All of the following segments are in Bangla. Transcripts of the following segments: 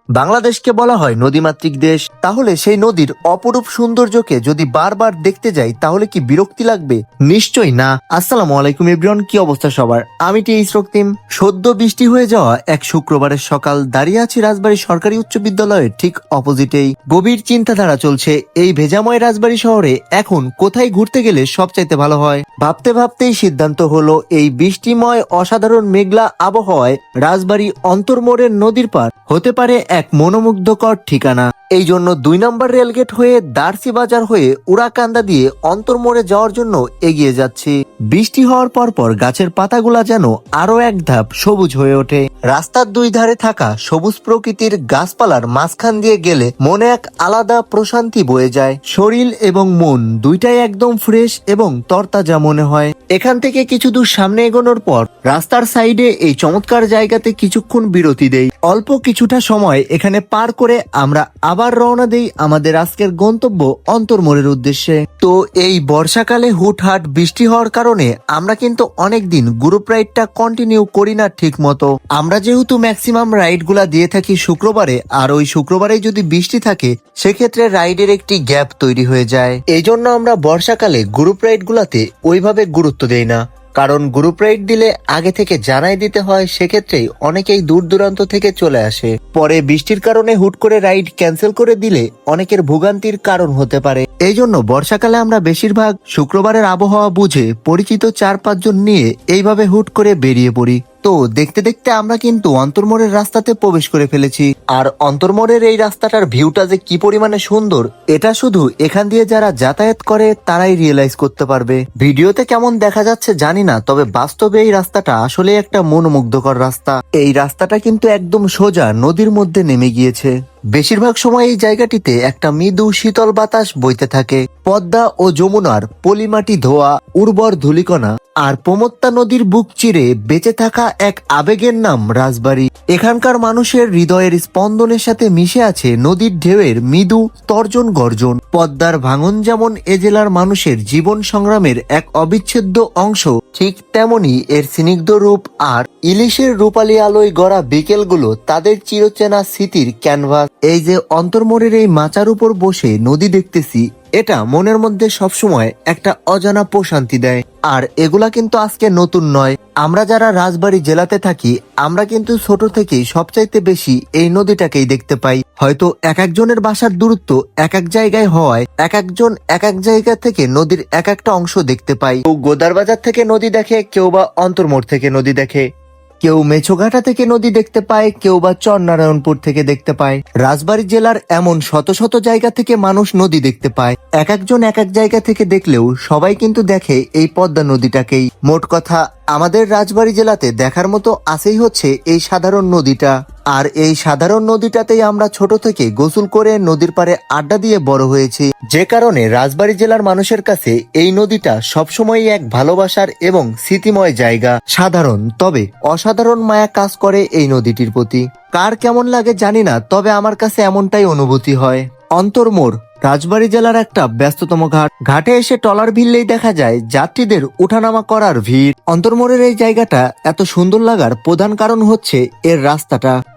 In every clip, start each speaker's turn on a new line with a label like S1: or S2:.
S1: বাংলাদেশকে বলা হয় নদীমাতৃক দেশ, তাহলে সেই নদীর অপরূপ সৌন্দর্যকে যদি বারবার দেখতে যাই তাহলে কি বিরক্তি লাগবে? নিশ্চয়ই না। আসসালামু আলাইকুম এভরিওয়ান, কি অবস্থা সবার? আমি টিএইচ রক্তিম। সদ্য বৃষ্টি হয়ে যাওয়া এক শুক্রবারের সকাল, দাঁড়িয়ে আছি রাজবাড়ী সরকারি উচ্চ বিদ্যালয়ের ঠিক অপোজিটেই। গভীর চিন্তাধারা চলছে এই ভেজাময় রাজবাড়ী শহরে এখন কোথায় ঘুরতে গেলে সবচাইতে ভালো হয়। ভাবতে ভাবতেই সিদ্ধান্ত হলো এই বৃষ্টিময় অসাধারণ মেঘলা আবহাওয়ায় রাজবাড়ী অন্তরমোড়ের নদীর পার হতে পারে এক মনোমুগ্ধকর ঠিকানা। এই জন্য 2 নম্বর রেলগেট হয়ে দার্সি বাজার হয়ে উড়াকান্দা দিয়ে অন্তরমোড়ে যাওয়ার জন্য এগিয়ে যাচ্ছি। বৃষ্টি হওয়ার পর গাছের পাতাগুলা যেন আরো এক ধাপ সবুজ হয়ে ওঠে। রাস্তার 2 ধারে থাকা সবুজ প্রকৃতির গাছপালার মাঝখান দিয়ে গেলে মনে এক আলাদা প্রশান্তি বয়ে যায়। শরীর এবং মন দুইটাই একদম ফ্রেশ এবং তরতাজা মনে হয়। এখান থেকে কিছু দূর সামনে এগোনোর পর রাস্তার সাইডে এই চমৎকার জায়গাতে কিছুক্ষণ বিরতি দেই। অল্প কিছুটা সময় এখানে পার করে আমরা আবার রওনা দেই আমাদের আজকের গন্তব্য অন্তরমোড়ের উদ্দেশ্যে। তো এই বর্ষাকালে হুটহাট বৃষ্টি হওয়ার কারণে আমরা কিন্তু অনেকদিন গ্রুপ রাইডটা কন্টিনিউ করি না ঠিক মতো। আমরা যেহেতু ম্যাক্সিমাম রাইড গুলা দিয়ে থাকি শুক্রবারে, আর ওই শুক্রবারে যদি বৃষ্টি থাকে সেক্ষেত্রে রাইডের একটি গ্যাপ তৈরি হয়ে যায়। এই জন্য আমরা বর্ষাকালে গ্রুপ রাইড গুলাতে ওইভাবে গুরুত্ব দেই না, কারণ গ্রুপ রাইড দিলে আগে থেকে জানাই দিতে হয়। সেক্ষেত্রেই অনেকেই দূর দূরান্ত থেকে চলে আসে, পরে বৃষ্টির কারণে হুট করে রাইড ক্যান্সেল করে দিলে অনেকের ভোগান্তির কারণ হতে পারে। এই জন্য বর্ষাকালে আমরা বেশিরভাগ শুক্রবারের আবহাওয়া বুঝে পরিচিত 4-5 জন নিয়ে এইভাবে হুট করে বেরিয়ে পড়ি। তো দেখতে দেখতে আমরা কিন্তু অন্তরমোড়ের রাস্তাতে প্রবেশ করে ফেলেছি। আর অন্তরমোড়ের এই রাস্তাটার ভিউটা যে কি পরিমাণে সুন্দর, এটা শুধু এখান দিয়ে যারা যাতায়াত করে তারাই রিয়েলাইজ করতে পারবে। ভিডিওতে কেমন দেখা যাচ্ছে জানি না, তবে বাস্তবে এই রাস্তাটা আসলে একটা মনোমুগ্ধকর রাস্তা। এই রাস্তাটা কিন্তু একদম সোজা নদীর মধ্যে নেমে গিয়েছে। বেশিরভাগ সময় এই জায়গাটিতে একটা মৃদু শীতল বাতাস বইতে থাকে। পদ্মা ও যমুনার পলিমাটি ধোয়া উর্বর ধূলিকণা আর প্রমত্তা নদীর বুক চিরে বেঁচে থাকা এক আবেগের নাম রাজবাড়ী। এখানকার মানুষের হৃদয়ের স্পন্দনের সাথে মিশে আছে নদীর ঢেউয়ের মৃদু তর্জন গর্জন। পদ্মার ভাঙন যেমন এ জেলার মানুষের জীবন সংগ্রামের এক অবিচ্ছেদ্য অংশ, ঠিক তেমনি এর স্নিগ্ধ রূপ আর ইলিশের রূপালী আলোয় গড়া বিকেলগুলো তাদের চিরচেনা স্মৃতির ক্যানভাস। এই যে অন্তরমোড়ের এই মাচার উপর বসে নদী দেখতেছি, এটা মনের মধ্যে সবসময় একটা অজানা প্রশান্তি দেয়। আর এগুলা কিন্তু আজকে নতুন নয়। আমরা যারা রাজবাড়ী জেলাতে থাকি আমরা কিন্তু ছোট থেকেই সবচাইতে বেশি এই নদীটাকেই দেখতে পাই। হয়তো এক একজনের বাসার দূরত্ব এক এক জায়গায় হওয়ায় এক একজন এক এক জায়গা থেকে নদীর এক একটা অংশ দেখতে পাই। কেউ গোদারবাজার থেকে নদী দেখে, কেউ বা অন্তরমোড় থেকে নদী দেখে, কেউ মেছোঘাটা থেকে নদী দেখতে পায়, কেউ বা চরনারায়ণপুর থেকে দেখতে পায়। রাজবাড়ী জেলার এমন শত শত জায়গা থেকে মানুষ নদী দেখতে পায়। এক একজন এক এক জায়গা থেকে দেখলেও সবাই কিন্তু দেখে এই পদ্মা নদীটাকেই। মোট কথা আমাদের রাজবাড়ী জেলাতে দেখার মতো আছেই হচ্ছে এই সাধারণ নদীটা। আর এই সাধারণ নদীটাতেই আমরা ছোট থেকে গোসল করে নদীর পাড়ে আড্ডা দিয়ে বড় হয়েছি, যে কারণে রাজবাড়ী জেলার মানুষের কাছে এই নদীটা সবসময় এক ভালোবাসার এবং স্মৃতিময় জায়গা। সাধারণ তবে অসাধারণ মায়া কাজ করে এই নদীটির প্রতি। কার কেমন লাগে জানি না, তবে আমার কাছে এমনটাই অনুভূতি হয়। অন্তরমোড় রাজবাড়ী জেলার একটা ব্যস্ততম ঘাট। ঘাটে এসে ট্রলার ভিড়লেই দেখা যায় যাত্রীদের উঠানামা করার ভিড়। অন্তরমোড়ের এই জায়গাটা এত সুন্দর লাগার প্রধান কারণ হচ্ছে এর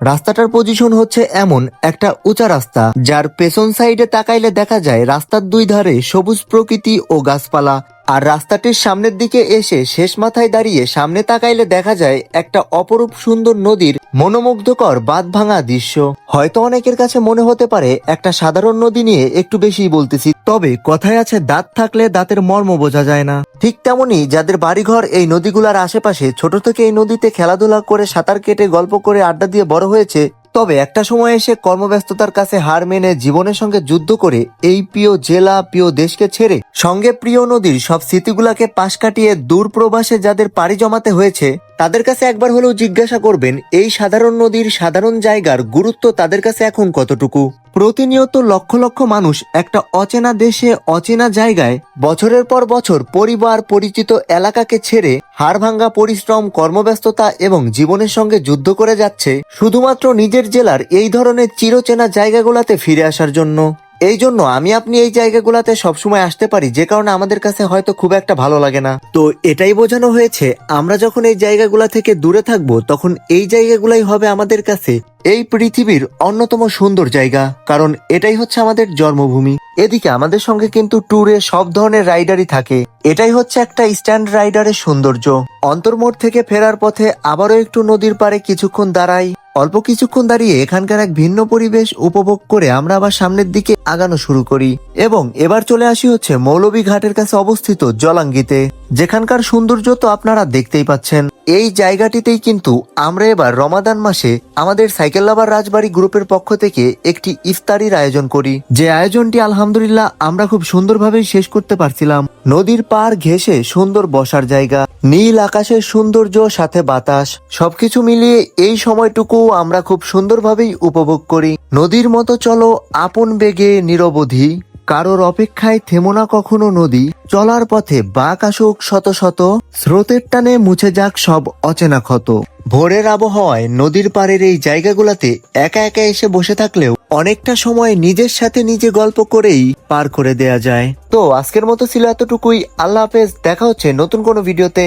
S1: রাস্তাটার পজিশন হচ্ছে এমন একটা উঁচা রাস্তা, যার পেছন সাইডে তাকাইলে দেখা যায় রাস্তার 2 ধারে সবুজ প্রকৃতি ও গাছপালা। আর রাস্তাটির সামনের দিকে এসে শেষ মাথায় দাঁড়িয়ে সামনে তাকাইলে দেখা যায় একটা অপরূপ সুন্দর নদীর মনোমুগ্ধকর বাঁধ ভাঙা দৃশ্য। হয়তো অনেকের কাছে মনে হতে পারে একটা সাধারণ নদী নিয়ে একটু বেশি বলতেছি, তবে কথায় আছে দাঁত থাকলে দাঁতের মর্ম বোঝা যায় না। ঠিক তেমনি যাদের বাড়িঘর এই নদীগুলার আশেপাশে, ছোট থেকে এই নদীতে খেলাধুলা করে সাঁতার কেটে গল্প করে আড্ডা দিয়ে বড় হয়েছে, তবে একটা সময় এসে কর্মব্যস্ততার কাছে হার মেনে জীবনের সঙ্গে যুদ্ধ করে এই প্রিয় জেলা প্রিয় দেশকে ছেড়ে সঙ্গে প্রিয় নদীর সব স্মৃতিগুলাকে পাশ কাটিয়ে দূর প্রবাসে যাদের পাড়ি জমাতে হয়েছে, তাদের কাছে একবার হলেও জিজ্ঞাসা করবেন এই সাধারণ নদীর সাধারণ জায়গার গুরুত্ব তাদের কাছে এখন কতটুকু। প্রতিনিয়ত লক্ষ লক্ষ মানুষ একটা অচেনা দেশে অচেনা জায়গায় বছরের পর বছর পরিবার পরিচিত এলাকাকে ছেড়ে হাড়ভাঙ্গা পরিশ্রম, কর্মব্যস্ততা এবং জীবনের সঙ্গে যুদ্ধ করে যাচ্ছে শুধুমাত্র নিজের জেলার এই ধরনের চিরচেনা জায়গাগুলোতে ফিরে আসার জন্য। এই জন্য আমি আপনি এই জায়গাগুলোতে সবসময় আসতে পারি, যে কারণে আমাদের কাছে হয়তো খুব একটা ভালো লাগে না। তো এটাই বোঝানো হয়েছে, আমরা যখন এই জায়গাগুলা থেকে দূরে থাকবো তখন এই জায়গাগুলাই হবে আমাদের কাছে এই পৃথিবীর অন্যতম সুন্দর জায়গা, কারণ এটাই হচ্ছে আমাদের জন্মভূমি। এদিকে আমাদের সঙ্গে কিন্তু ট্যুরে সব ধরনের রাইডারই থাকে, এটাই হচ্ছে একটা স্ট্যান্ড রাইডারের সৌন্দর্য। অন্তর্মোড় থেকে ফেরার পথে আবারও একটু নদীর পাড়ে কিছুক্ষণ দাঁড়াই। অল্প কিছুক্ষণ দাঁড়িয়ে এখানকার এক ভিন্ন পরিবেশ উপভোগ করে আমরা আবার সামনের দিকে আগানো শুরু করি এবং এবার চলে আসি হচ্ছে মৌলভী ঘাটের কাছে অবস্থিত জলাঙ্গিতে, যেখানকার সৌন্দর্য তো আপনারা দেখতেই পাচ্ছেন। এই জায়গাটিতেই কিন্তু আমরা এবার রমাদান মাসে আমাদের সাইকেল লাভার রাজবাড়ি গ্রুপের পক্ষ থেকে একটি ইফতারির আয়োজন করি, যে আয়োজনটি আলহামদুলিল্লাহ আমরা খুব সুন্দরভাবেই শেষ করতে পারছিলাম। নদীর পাড় ঘেঁষে সুন্দর বসার জায়গা, নীল আকাশের সৌন্দর্য, সাথে বাতাস, সবকিছু মিলিয়ে এই সময়টুকু আমরা খুব সুন্দরভাবেই উপভোগ করি। নদীর মতো চলো আপন বেগে নিরবধি, কারোর অপেক্ষায় থেমো না কখনো নদী, চলার পথে বাঁক আসুক শত শত, স্রোতের টানে মুছে যাক সব অচেনা ক্ষত। ভোরের আবহাওয়ায় নদীর পাড়ের এই জায়গাগুলোতে একা একা এসে বসে থাকলেও অনেকটা সময় নিজের সাথে নিজে গল্প করেই পার করে দেয়া যায়। তো আজকের মতো ছিল এতটুকুই। আল্লাহ হাফেজ, দেখা হচ্ছে নতুন কোনো ভিডিওতে।